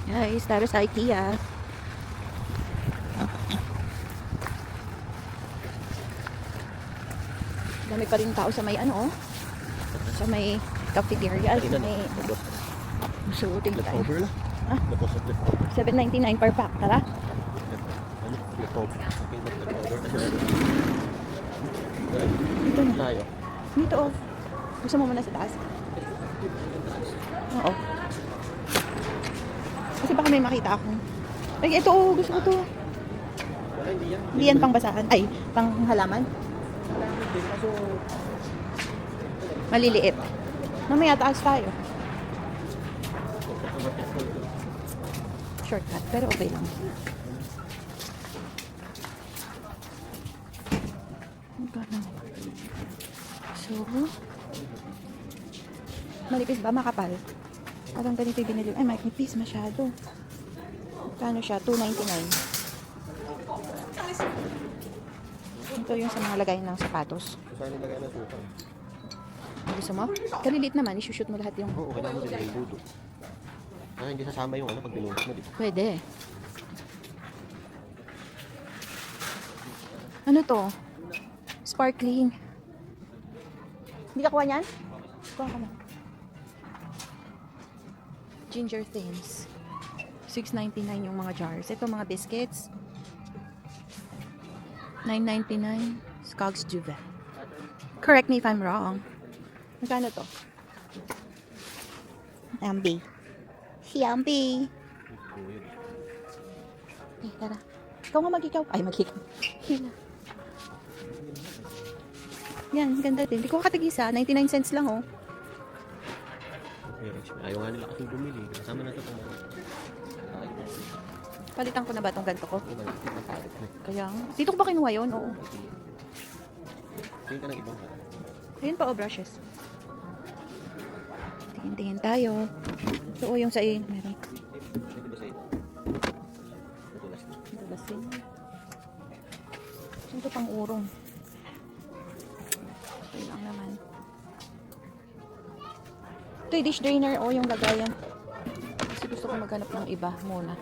Guys, tara sa IKEA. Dami pa rin tao sa may ano, sa may cafeteria. Sa may suotin tayo. Leftover lang. Ah? Leftover. 7.99 per pack. Tara. Ano? Leftover. Okay, leftover. Dito na. Tayo. Dito oh. Gusto mo muna sa taas? Oo. Kasi baka may makita ako. Ay, ito oh. Gusto ko to. Wala, hindi yan. Hindi yan pang basahan. Ay, pang halaman. Kaso, Maliliit. Mamaya taas tayo. Shortcut, pero okay lang. Magkano? So, malipis ba? Makapal? Parang ganito yung binili. Ay, manipis masyado. Magkano siya? $2.99. Ito yung sa mga lagay ng sapatos. saan nilagay na suka? Gusto mo? Kaliliit naman, isushoot mo lahat yung... Oo, kailangan mo din yung budo. Ah, hindi sasama yung ano pag binuhos mo, di ba? Pwede. Ano to? Sparkling. Hindi ka kuha niyan? Kuha ka na. Ginger thins. $6.99 yung mga jars. Ito mga biscuits. $9.99. Skogs Juve. Correct me if I'm wrong. Magkano to? Ambi. Si Ambi. Eh, tara. Ikaw nga mag-ikaw. Ay, mag-ikaw. Hila. Yan, ganda din. Hindi ko katigisa. 99 cents lang, oh. Ayaw nga nila kasing bumili. Kasama na ito kung Palitan ko na ba itong ganito ko? malapit na palit na. Kaya, dito ko ba kinuha yun? Oo. Tingin ka ng ibang Ayun pa, oh, brushes. Tingin-tingin tayo. So, oh, yung sa meron. Ito ba sa'yo? Matulas na. Ito ba sin? Ito pang urong. Ito lang naman. Ito yung dish drainer. Oh, yung lagayan. Kasi gusto ko maghanap ng iba muna.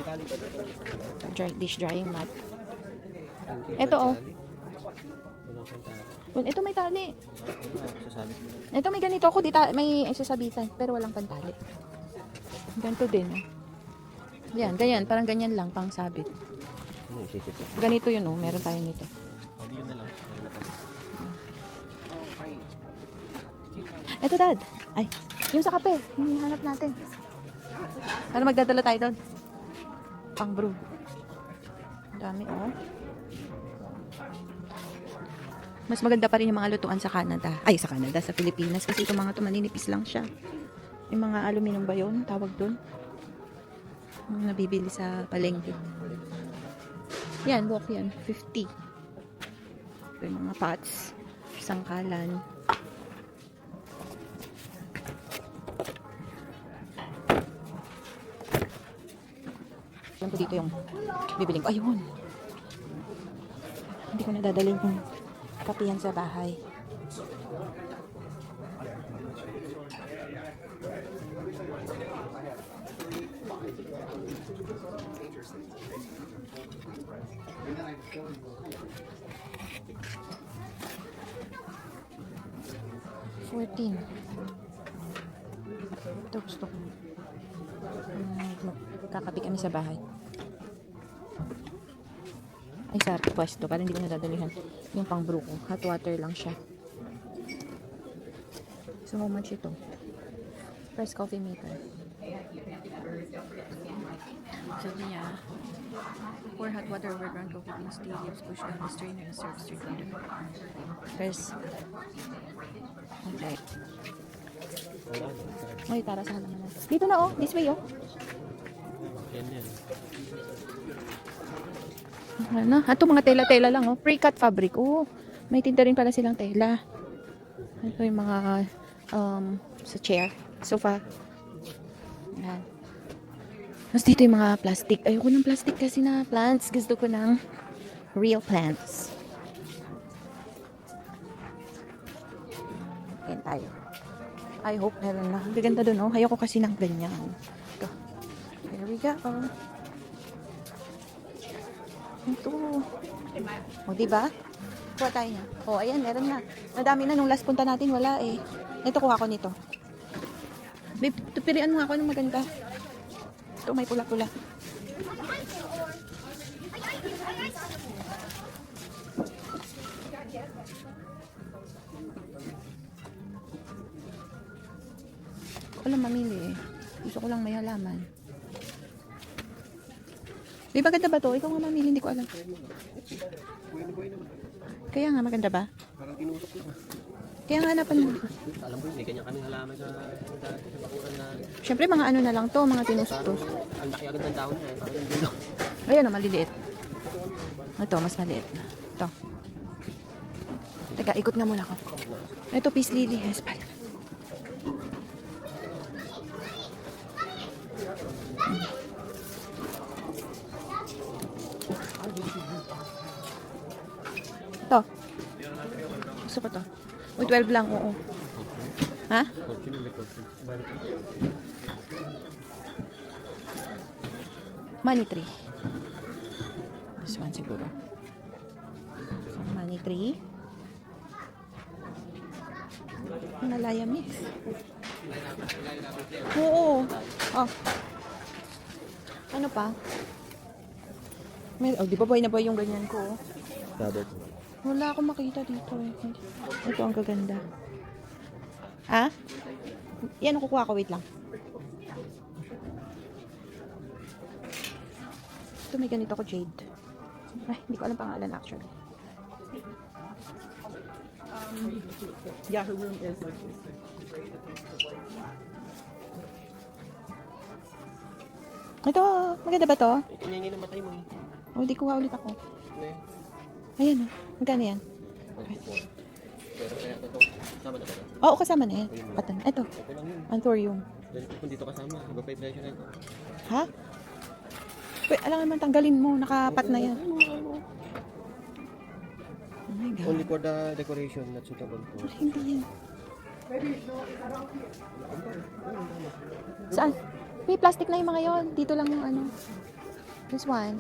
Itali ba ito? Dish drying mat. Ito, oh. Walang pantara. Well, ito may tali. Sasabi ko. Ito may ganito ako. May isasabitan. Pero walang pantali. Ganito din. Oh. Yan, ganyan. Parang ganyan lang. Pang sabit. Ano isisip ko? Ganito yun, oh. Meron tayo nito. Hindi yun na lang. Eto, Dad. Ay, yung sa kape. Yung hanap natin. Para magdadala tayo doon. Pang brew. Dami, oh. Mas maganda pa rin yung mga lutuan sa Canada. Ay, sa Canada, sa Pilipinas. Kasi itong mga to maninipis lang siya. Yung mga aluminum ba yun? Tawag doon. Yung nabibili sa palengke. Yan, walk yan. 50. Ito yung mga pots. Sangkalan. Alam ko dito yung bibiling ko. Ayun. Hindi ko nadadalhin yung kapihan sa bahay. $14. Ito gusto ko. Magkakapi kami sa bahay. Ay, sa pwesto. Para hindi ko nadadalihan yung pang brew ko. Hot water lang siya. So, how much ito? Press coffee maker. Sabi niya, pour hot water over ground coffee beans, tea leaves, push down the strainer and serve straight under. Press. Okay. Uy, tara sa halaman natin. Dito na, oh. This way, oh. Yan yan. Ano? Ito mga tela-tela lang, oh. Pre-cut fabric. Oh, may tinta rin pala silang tela. Ito yung mga sa chair, sofa. Yan. Tapos dito yung mga plastic. Ayoko ng plastic kasi na plants. Gusto ko ng real plants. Ayan tayo. I hope meron na. Ang gaganda dun, oh. Ayoko kasi ng ganyan. Ito. There we go. Ito. O, diba? Kuha tayo niya. O, ayan, meron na. Nadami na. Nung last punta natin, wala eh. Ito, kuha ko nito. Babe, tupirian mo ako ng maganda. Ito, may pula-pula. Ako lang mamili eh. Gusto ko lang may halaman. Di ba ganda ba to? Ikaw nga mamili, hindi ko alam. Kaya nga, maganda ba? Parang tinusok ko. Kaya nga hanapan mo. Alam ko, may kanya kaming halaman sa bakuran na Siyempre, mga ano na lang to, mga tinustos. ang laki agad ng taon niya. Parang yung dulo. Ayan o, maliliit. Ito, mas maliit. Ito. Teka, ikot nga muna ako. Ito, peace lily. Yes, pala. Ito. Gusto ko to. Uy, 12 lang, oo. Ha? Money tree. This one siguro. So, money tree. Malaya mix. Oo. Oh. Ano pa? May, oh, di ba buhay na buhay yung ganyan ko? Oh. Robert. Wala akong makita dito eh. Ito ang kaganda. Ha? Yan ang kukuha ko. Wait lang. Ito may ganito ko jade. Ay, hindi ko alam pangalan actually. Yahoo room is Ito, maganda ba to? Inyay na matay mo. O, di kuha ulit ako. Ano yan? Ayan o. Magkano yan? Pero kaya ito, kasama na ba ito? Oo, kasama na yan. Patan. Ito, Okay lang yun. anthurium. Then, kung dito kasama, iba pa yung presyo na ito. Ha? Pwede, alam naman, tanggalin mo. Nakapat na yan. Oh my God. Only for the decoration, not suitable for... Hindi yan. Saan? May plastic na yung mga yon. Dito lang yung ano. This one.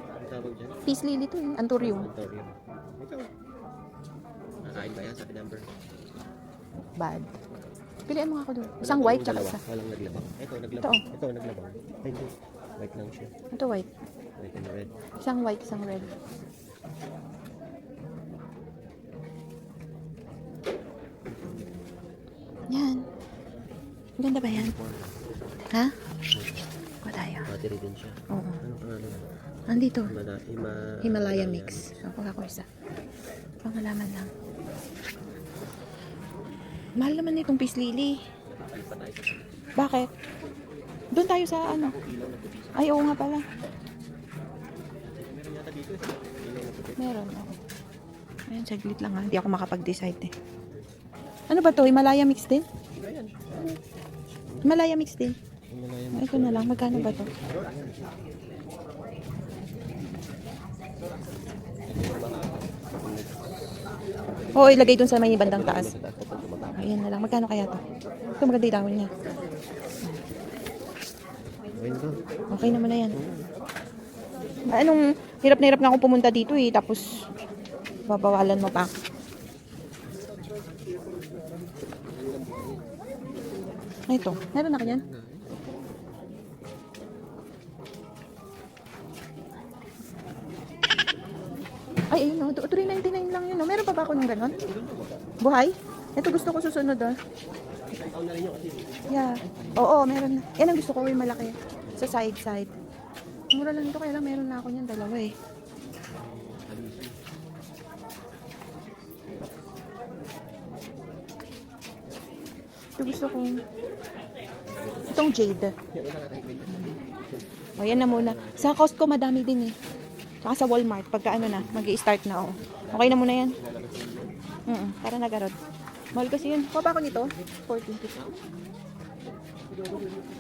Ang tawag dyan? Peace lily to eh. Anthurium. Antorium. Ikaw. Nakain ba yan sa number? Bad. Pilihan mo nga ako doon. Isang white tsaka Dalawa. isa. Walang naglabang. Ito, Ito, naglabang. oh. Ito, naglabang. Ay, hindi. White lang siya. Ito white. White and red. Isang white, isang red. Yan. Ang ganda ba yan? Ha? Kuha tayo. Battery din siya. Oo. Ano pangalan? Nandito. Himalaya Himalaya mix. So, kuha ko isa. Pangalaman lang. Mahal naman itong peace lily. Bakit? Doon tayo sa ano? Ay, oo nga pala. Meron yata dito eh. Ilaw na puti. Meron, oo. Ayan, saglit lang ha. Hindi ako makapag-decide eh. Ano ba to? Himalaya mix din? Ayan. Himalaya mix din. Himalaya Ah, ito na lang. Magkano ba to? Oo, ilagay dun sa may bandang taas. Ayan na lang. Magkano kaya to? Ito maganda yung dahon niya. Ayun ka. Okay naman na yan. Anong, hirap na hirap nga akong pumunta dito eh. Tapos, babawalan mo pa. Ito, meron na kanyan? Ay, ayun o. 399 lang yun o. Meron pa ba ako ng ganon? Buhay? Ito gusto ko susunod o. Ikaw na rin yung kasi. Yeah. Oo, meron na. Yan ang gusto ko yung malaki. Sa side. Mura lang ito, kaya lang meron na ako niyan. Dalawa eh. Ito gusto ko. Itong jade. O, yan na muna. Sa Costco, madami din eh. Tsaka sa Walmart, pagka ano na, mag-i-start na ako. Okay na muna yan. Tara na, Garod. Mahal kasi yun. Kuha pa ako nito. 14.50.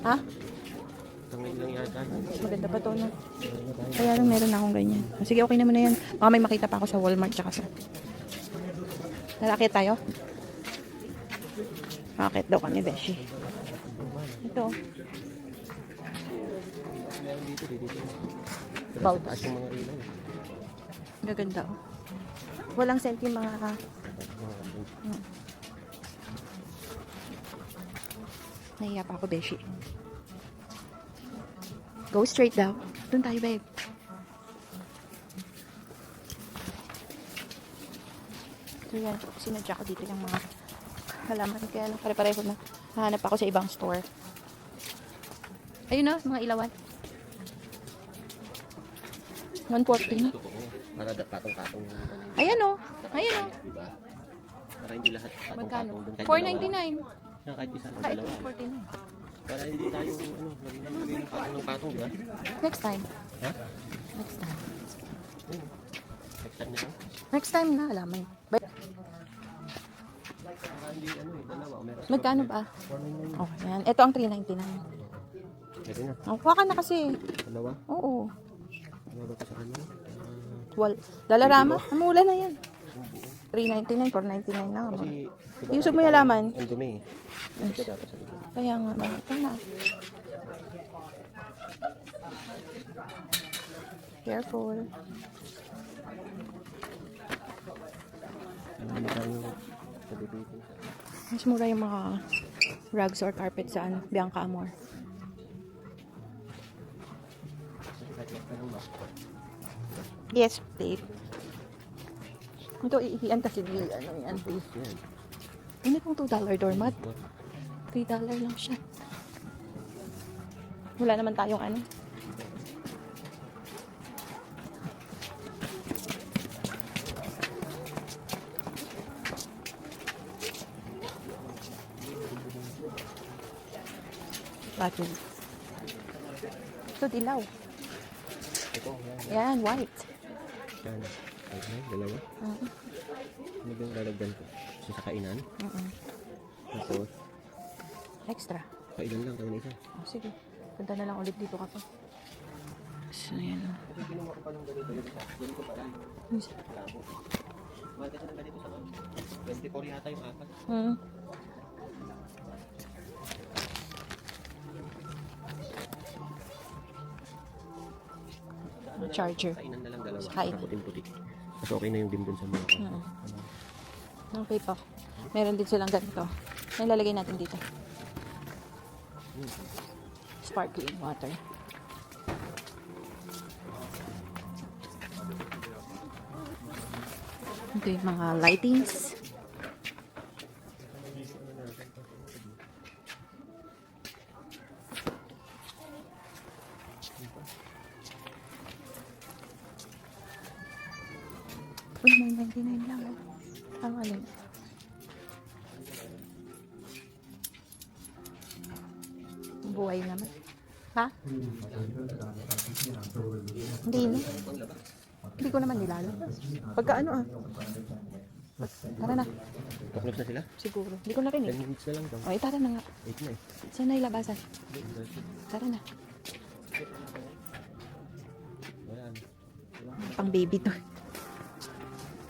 Ha? Tangay lang yata. Mas maganda pa to, no? Kaya lang meron na akong ganyan. Sige, okay naman na yan. Baka may makita pa ako sa Walmart tsaka sa... Lalakit tayo? Bakit daw kami, Beshi? Ito. Meron dito, dito. Pero Bawt. sa taas yung mga ilaw. Gaganda, oh. Walang sent yung mga... Nahiya pa ako, Beshi. Go straight daw. Doon tayo, babe. So yan, sinadya ko dito yung mga halaman. Kaya lang pare-pareho na. Hahanap ako sa ibang store. Ayun na, mga ilawan. 140 na. Totoo. Para patong-patong. Ayan o. Ayan o. Diba? Para hindi lahat Magkano? patong-patong. 499. Kahit isa o Kahit dalawa. 49. Para hindi tayo, lagay ng patong-patong, diba? Next time. Ha? Next time. Ayun. Next time na lang. Next time na, alaman. Para hindi, dalawa. Meron. Magkano ba? 499. Oh, yan. Ito ang 399. Pwede na. Oh, kuha ka na kasi. Dalawa. Oo. Dalawa pa sa kanya. Dalarama. Namula na yan. 399, 499 na. Kasi, Yusog mo yung laman. ang dumi. Ito dapat sa likod. Kaya nga, ito na. Careful. Ano tayo sa dito? Mas mura yung mga rugs or carpet sa Bianca Amor. Yes, babe. Ito, iihian kasi di, yan, babe. Yan. Ano itong $2 doormat? $3 lang siya. Wala naman tayong ano. Bakit? Ito, dilaw. Ito, yan. Yan, white. Yan. Okay, dalawa. Ano ba yung lalagdan ko? Isa sa kainan. Tapos, Extra. kainan lang tayo na isa. Oh, sige. Punta na lang ulit dito ka pa. So, yan. Kinuha ko pa ng ganito sa ganito pa lang. Labo. Mahal kasi ng ganito sa 24 yata yung apat. Charger. Kainan na lang dalawa. Sa kainan. Para puting-puti. Mas okay na yung dim dun sa mga. Okay pa. Meron din silang ganito. May lalagay natin dito. Sparkling water. Ito yung mga lightings. Uy, 999 lang. Ang alin? Buhay naman. Ha? Hindi na. Hindi ko naman nilalabas. Pagka ano Tara na. Tuklop na sila? Siguro. Hindi ko narinig. 10 minutes na lang daw. O, tara na nga. 8 na eh. Saan na ilabasan? Tara na. Ayan. Pang baby to.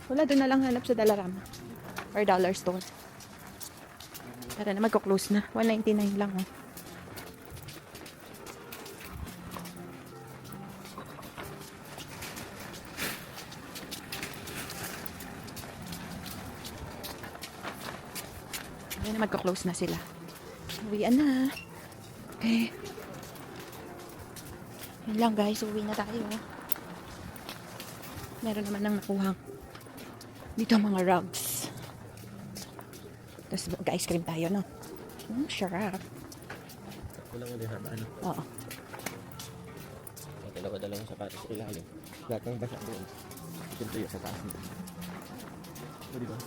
Wala, doon na lang hanap sa Dalarama. Or dollar store. Tara na, magko-close na. 199 lang, oh. Ayan na, magko-close na sila. Uwian na. Okay. Yun lang, guys. Uwi na tayo. Meron naman nang nakuhang dito ang mga rugs. Tapos mag-ice cream tayo, no? Sarap. Kulang ulit haba, ano? Oo. Dalawa-dalawang sapatos sa ilalim. Lahat ng basa doon. Siyempre yung sa taas dito. O, diba?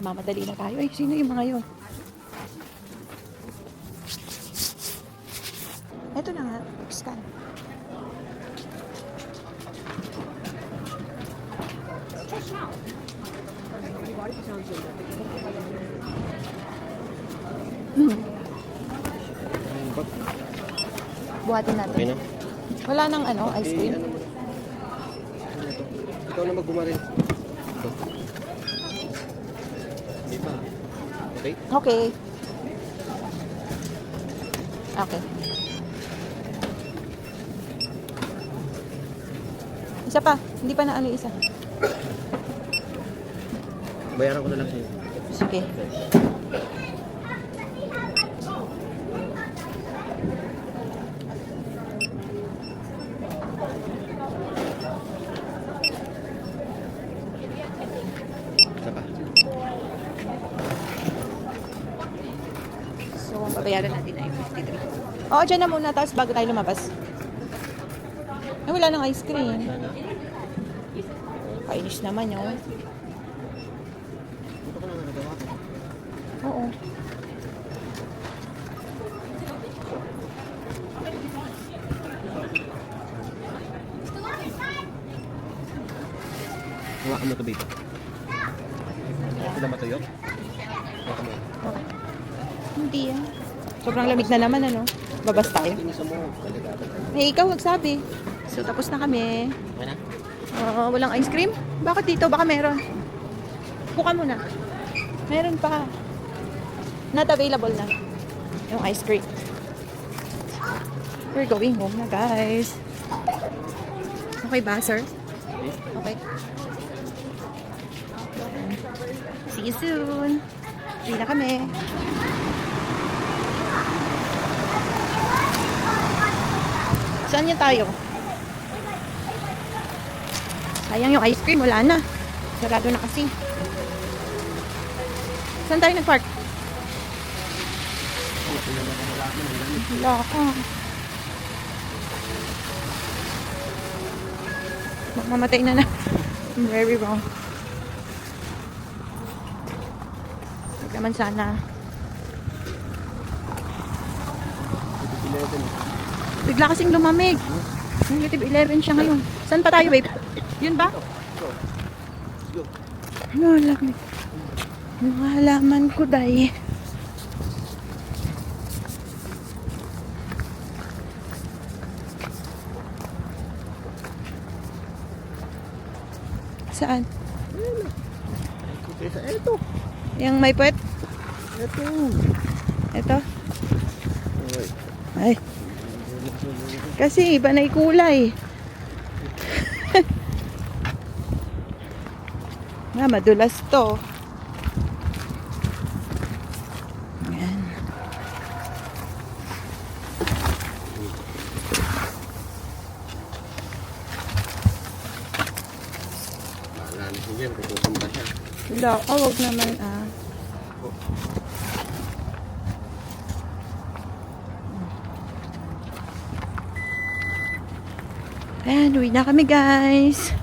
Mamadali na tayo. Ay, sino yung mga yun? Ito na nga. Scan. Ayun ba? Buhatin Okay natin. na? Wala nang ano, ice cream. Ano mo na? Ano to? Ikaw na magbumaril. Ito. Di ba? Okay? Okay. Okay. Isa pa. Hindi pa na ano yung isa. Bayaran ko na lang sa'yo. Sige. Isa pa. So, ang babayaran natin ay 53. Oo, dyan na muna. Tapos bago tayo lumabas. Ay, wala nang ice cream. Kainis naman yun. Dito ko na nagawa ko. Oo. Hawakan mo ito, babe. Ito na matuyok? Hawakan mo. Okay. Hindi ah. Sobrang lamig na naman ano. Babas tayo. Inisa mo. Delikado. Eh, ikaw magsabi. So, tapos na kami. Okay na? Walang ice cream? Bakit dito? Baka meron. Buka muna. Meron pa. Not available na. Yung ice cream. We're going home na, guys. Okay ba, sir? Okay. See you soon. Uwi na kami. Saan niya tayo? Sayang yung ice cream, wala na. Sarado na kasi. Saan tayo nag-park? Wala ka. Mamatay na na. I'm very wrong. Huwag naman sana. Bigla kasing lumamig. -11 siya ngayon. Saan pa tayo, babe? Yun ba? Malamig. Mga halaman ko, day. Saan? Ito. Yung may puwet? Ito. Ito? Ay. Kasi iba na yung kulay. Madulas to. Ayan. Malalim ko yan. Kukukumpa siya. Wala, wag naman ah. Ayan, uwi na kami guys.